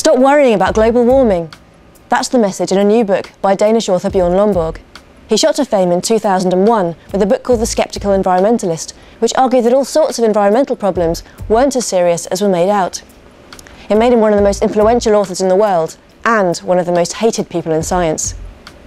Stop worrying about global warming. That's the message in a new book by Danish author Bjorn Lomborg. He shot to fame in 2001 with a book called The Skeptical Environmentalist, which argued that all sorts of environmental problems weren't as serious as were made out. It made him one of the most influential authors in the world and one of the most hated people in science.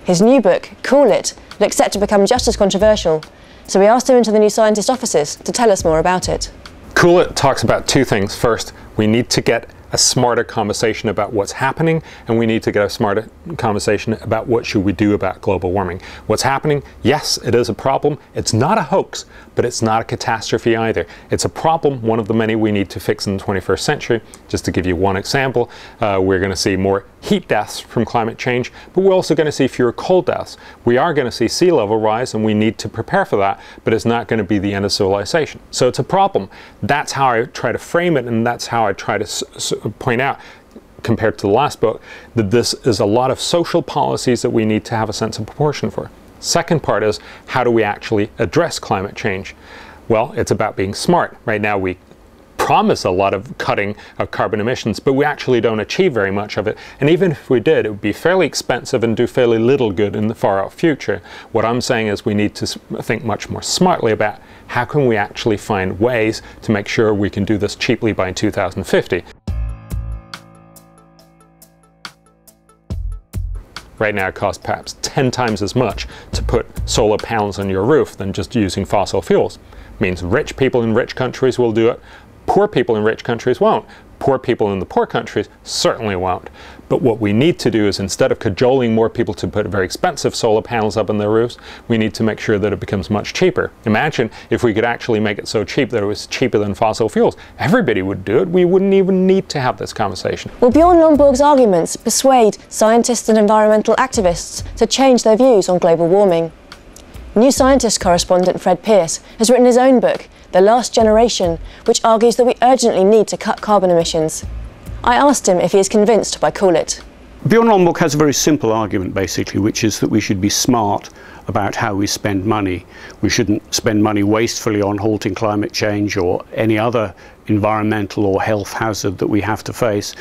His new book, Cool It, looks set to become just as controversial, so we asked him into the New Scientist offices to tell us more about it. Cool It talks about two things. First, we need to get a smarter conversation about what's happening, and we need to get a smarter conversation about what should we do about global warming. What's happening? Yes, it is a problem. It's not a hoax, but it's not a catastrophe either. It's a problem, one of the many we need to fix in the 21st century. Just to give you one example, we're going to see more heat deaths from climate change, but we're also going to see fewer cold deaths. We are going to see sea level rise, and we need to prepare for that, but it's not going to be the end of civilization. So it's a problem. That's how I try to frame it, and that's how I try to point out, compared to the last book, that this is a lot of social policies that we need to have a sense of proportion for. Second part is, how do we actually address climate change? Well, it's about being smart. Right now we promise a lot of cutting of carbon emissions, but we actually don't achieve very much of it. And even if we did, it would be fairly expensive and do fairly little good in the far out future. What I'm saying is we need to think much more smartly about how can we actually find ways to make sure we can do this cheaply by 2050. Right now it costs perhaps 10 times as much to put solar panels on your roof than just using fossil fuels. It means rich people in rich countries will do it, poor people in rich countries won't. Poor people in the poor countries certainly won't. But what we need to do is, instead of cajoling more people to put very expensive solar panels up on their roofs, we need to make sure that it becomes much cheaper. Imagine if we could actually make it so cheap that it was cheaper than fossil fuels. Everybody would do it. We wouldn't even need to have this conversation. Will Bjorn Lomborg's arguments persuade scientists and environmental activists to change their views on global warming? New Scientist correspondent Fred Pearce has written his own book, The Last Generation, which argues that we urgently need to cut carbon emissions. I asked him if he is convinced by Cool It. Bjorn Lomborg has a very simple argument, basically, which is that we should be smart about how we spend money. We shouldn't spend money wastefully on halting climate change or any other environmental or health hazard that we have to face,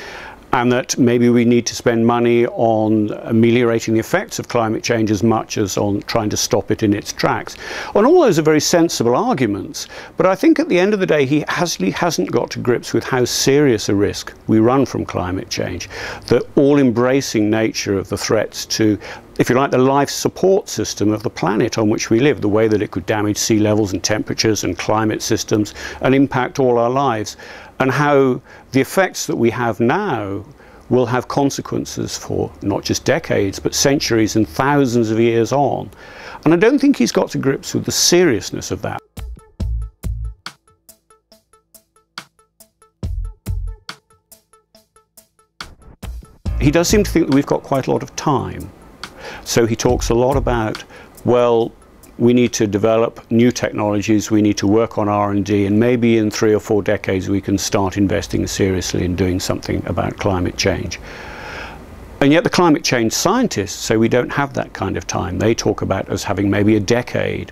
and that maybe we need to spend money on ameliorating the effects of climate change as much as on trying to stop it in its tracks. And all those are very sensible arguments, but I think at the end of the day he hasn't got to grips with how serious a risk we run from climate change. The all-embracing nature of the threats to, if you like, the life support system of the planet on which we live, the way that it could damage sea levels and temperatures and climate systems and impact all our lives, and how the effects that we have now will have consequences for not just decades but centuries and thousands of years on. And I don't think he's got to grips with the seriousness of that. He does seem to think that we've got quite a lot of time. So he talks a lot about, well, we need to develop new technologies, we need to work on R&D, and maybe in 3 or 4 decades we can start investing seriously in doing something about climate change. And yet the climate change scientists say we don't have that kind of time. They talk about us having maybe a decade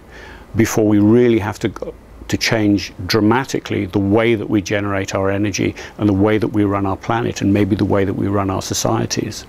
before we really have to change dramatically the way that we generate our energy and the way that we run our planet and maybe the way that we run our societies.